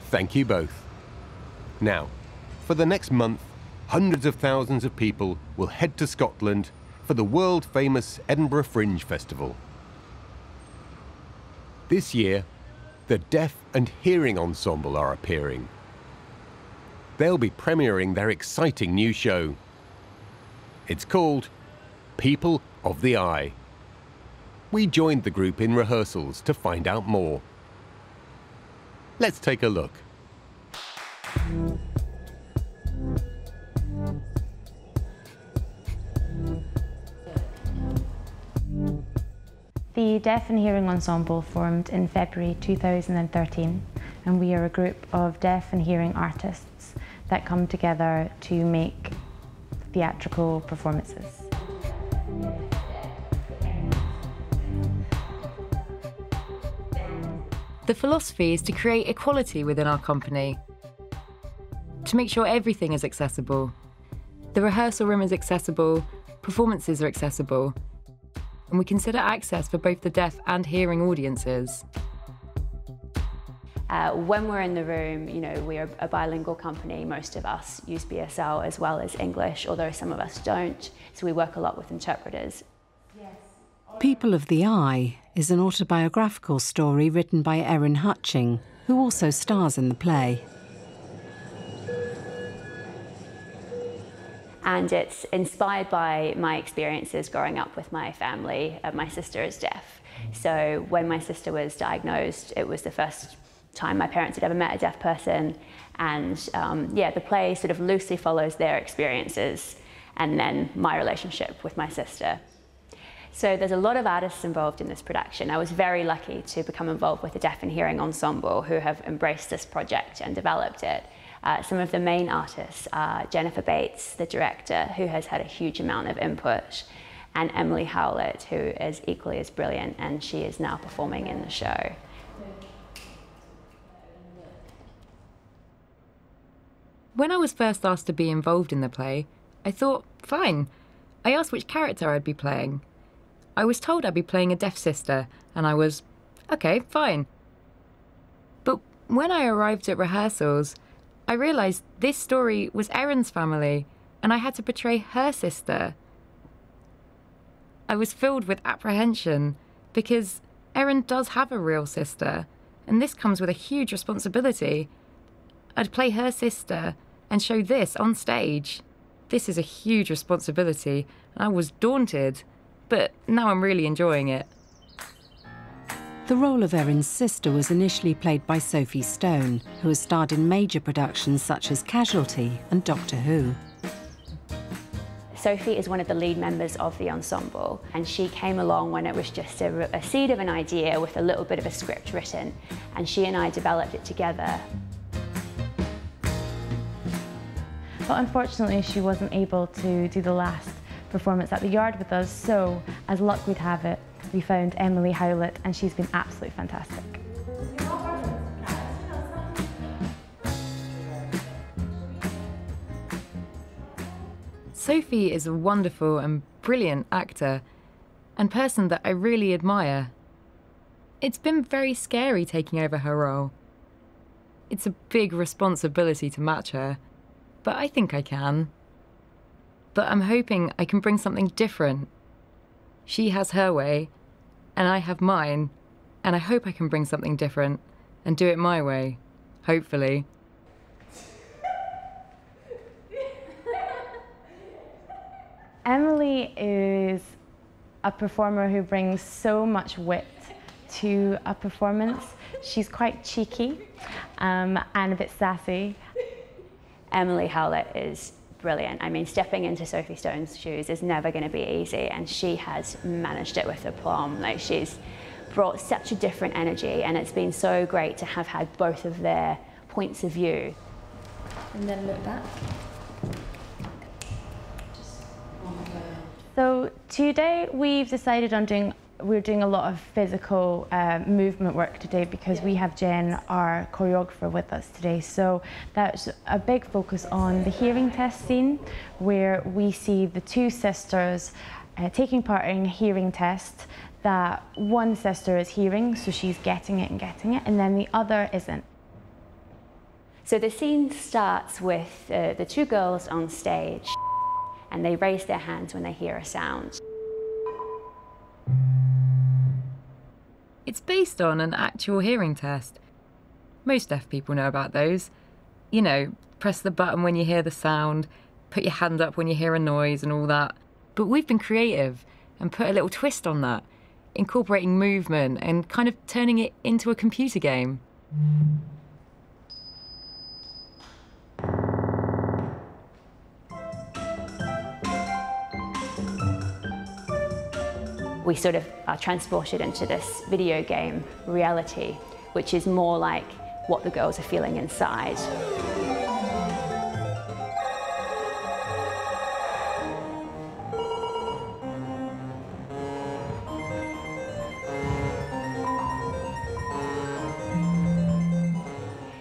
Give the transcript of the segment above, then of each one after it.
Thank you both. Now, for the next month, hundreds of thousands of people will head to Scotland for the world-famous Edinburgh Fringe Festival. This year, the Deaf and Hearing Ensemble are appearing. They'll be premiering their exciting new show. It's called People of the Eye. We joined the group in rehearsals to find out more. Let's take a look. The Deaf and Hearing Ensemble formed in February 2013, and we are a group of deaf and hearing artists that come together to make theatrical performances. The philosophy is to create equality within our company, to make sure everything is accessible. The rehearsal room is accessible, performances are accessible, and we consider access for both the deaf and hearing audiences. When we're in the room, you know, we're a bilingual company. Most of us use BSL as well as English, although some of us don't, so we work a lot with interpreters. People of the Eye is an autobiographical story written by Erin Hutching, who also stars in the play. And it's inspired by my experiences growing up with my family. My sister is deaf. So when my sister was diagnosed, it was the first time my parents had ever met a deaf person. And yeah, the play sort of loosely follows their experiences and then my relationship with my sister. So there's a lot of artists involved in this production. I was very lucky to become involved with the Deaf and Hearing Ensemble, who have embraced this project and developed it. Some of the main artists are Jennifer Bates, the director, who has had a huge amount of input, and Emilie Howlett, who is equally as brilliant, and she is now performing in the show. When I was first asked to be involved in the play, I thought, fine. I asked which character I'd be playing. I was told I'd be playing a deaf sister, and I was, okay, fine. But when I arrived at rehearsals, I realised this story was Erin's family, and I had to portray her sister. I was filled with apprehension, because Erin does have a real sister, and this comes with a huge responsibility. I'd play her sister and show this on stage. This is a huge responsibility, and I was daunted, but now I'm really enjoying it. The role of Erin's sister was initially played by Sophie Stone, who has starred in major productions such as Casualty and Doctor Who. Sophie is one of the lead members of the ensemble, and she came along when it was just a seed of an idea with a little bit of a script written, and she and I developed it together. But unfortunately, she wasn't able to do the last performance at the Yard with us, so as luck would have it, we found Emilie Howlett, and she's been absolutely fantastic. Sophie is a wonderful and brilliant actor and person that I really admire. It's been very scary taking over her role. It's a big responsibility to match her, but I think I can. But I'm hoping I can bring something different. She has her way, and I have mine, and I hope I can bring something different and do it my way, hopefully. Emilie is a performer who brings so much wit to a performance. She's quite cheeky and a bit sassy. Emilie Howlett is brilliant. I mean, stepping into Sophie Stone's shoes is never going to be easy, and she has managed it with aplomb. Like, she's brought such a different energy, and it's been so great to have had both of their points of view. And then look back. So today we've decided on we're doing a lot of physical movement work today because we have Jen, our choreographer, with us today. So that's a big focus on the hearing test scene, where we see the two sisters taking part in a hearing test. That one sister is hearing, so she's getting it, and then the other isn't. So the scene starts with the two girls on stage, and they raise their hands when they hear a sound. It's based on an actual hearing test. Most deaf people know about those. You know, press the button when you hear the sound, put your hand up when you hear a noise and all that. But we've been creative and put a little twist on that, incorporating movement and kind of turning it into a computer game. We sort of are transported into this video game reality, which is more like what the girls are feeling inside.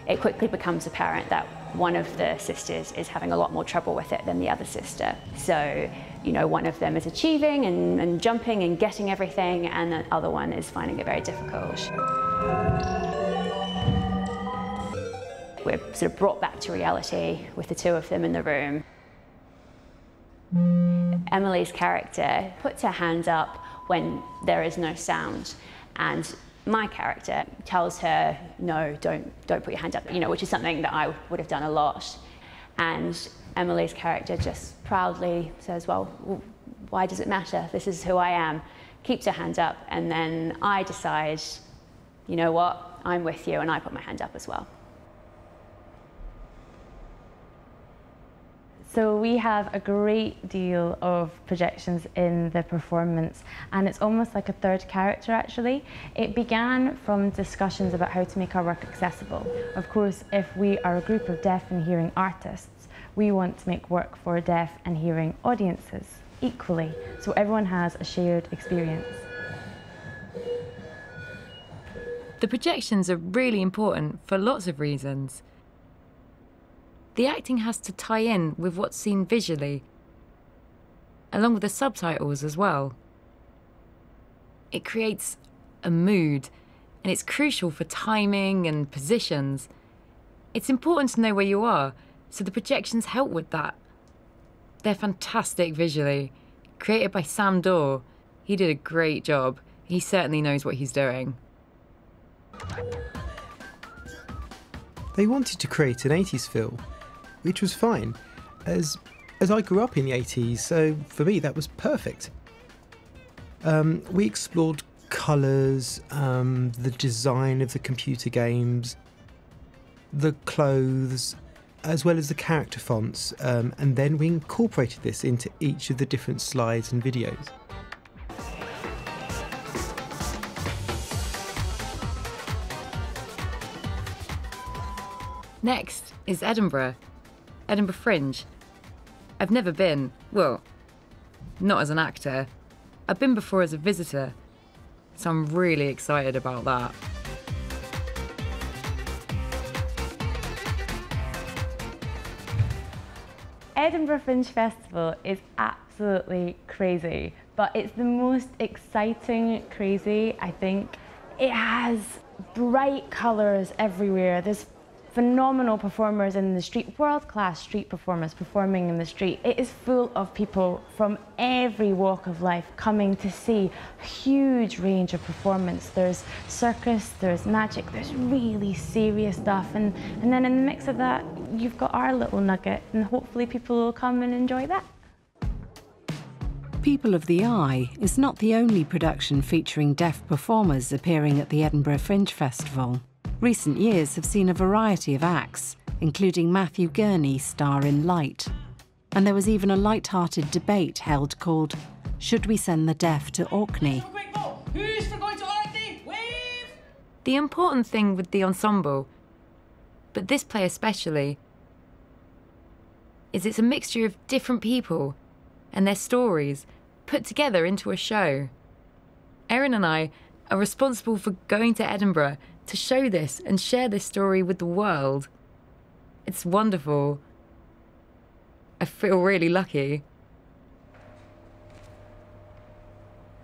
It quickly becomes apparent that one of the sisters is having a lot more trouble with it than the other sister. So, you know, one of them is achieving and jumping and getting everything, and the other one is finding it very difficult. We're sort of brought back to reality with the two of them in the room. Emilie's character puts her hand up when there is no sound, and my character tells her, no, don't put your hand up, you know, which is something that I would have done a lot. And Emilie's character just proudly says, well, why does it matter? This is who I am. Keeps her hand up, and then I decide, you know what, I'm with you, and I put my hand up as well. So we have a great deal of projections in the performance, and it's almost like a third character actually. It began from discussions about how to make our work accessible. Of course, if we are a group of deaf and hearing artists, we want to make work for deaf and hearing audiences equally, so everyone has a shared experience. The projections are really important for lots of reasons. The acting has to tie in with what's seen visually, along with the subtitles as well. It creates a mood, and it's crucial for timing and positions. It's important to know where you are, so the projections help with that. They're fantastic visually, created by Sam Dorr. He did a great job. He certainly knows what he's doing. They wanted to create an 80s feel, which was fine, as I grew up in the 80s, so for me that was perfect. We explored colours, the design of the computer games, the clothes, as well as the character fonts, and then we incorporated this into each of the different slides and videos. Next is Edinburgh Fringe. I've never been, well, not as an actor. I've been before as a visitor, so I'm really excited about that. Edinburgh Fringe Festival is absolutely crazy, but it's the most exciting crazy, I think. It has bright colours everywhere. There's phenomenal performers in the street, world-class street performers performing in the street. It is full of people from every walk of life coming to see a huge range of performance. There's circus, there's magic, there's really serious stuff, and then in the mix of that, you've got our little nugget, and hopefully people will come and enjoy that. People of the Eye is not the only production featuring deaf performers appearing at the Edinburgh Fringe Festival. Recent years have seen a variety of acts, including Matthew Gurney star in Light. And there was even a light-hearted debate held called Should We Send the Deaf to Orkney? Who's for going to Orkney? Wave! The important thing with the ensemble, but this play especially, is it's a mixture of different people and their stories put together into a show. Erin and I are responsible for going to Edinburgh to show this and share this story with the world. It's wonderful. I feel really lucky.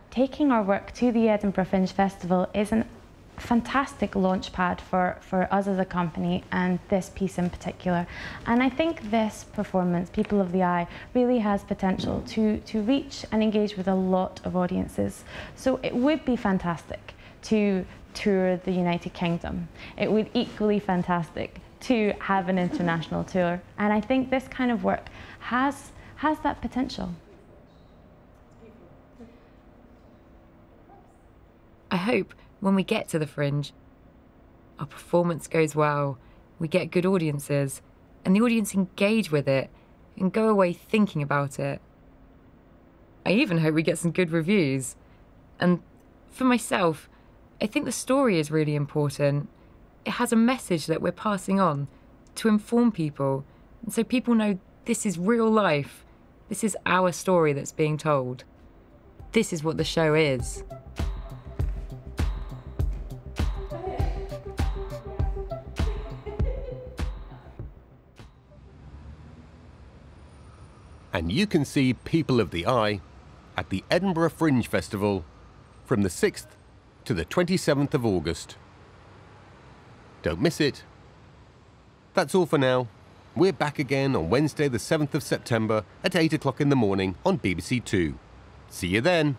Taking our work to the Edinburgh Fringe Festival is an fantastic launch pad for us as a company and this piece in particular. And I think this performance, People of the Eye, really has potential to reach and engage with a lot of audiences. So it would be fantastic to tour the United Kingdom. It would equally fantastic to have an international tour. And I think this kind of work has that potential. I hope when we get to the Fringe, our performance goes well, we get good audiences, and the audience engage with it and go away thinking about it. I even hope we get some good reviews. And for myself, I think the story is really important. It has a message that we're passing on to inform people, and so people know this is real life. This is our story that's being told. This is what the show is. And you can see People of the Eye at the Edinburgh Fringe Festival from the 6th to the 27th of August. Don't miss it. That's all for now. We're back again on Wednesday the 7th of September at 8 o'clock in the morning on BBC Two. See you then.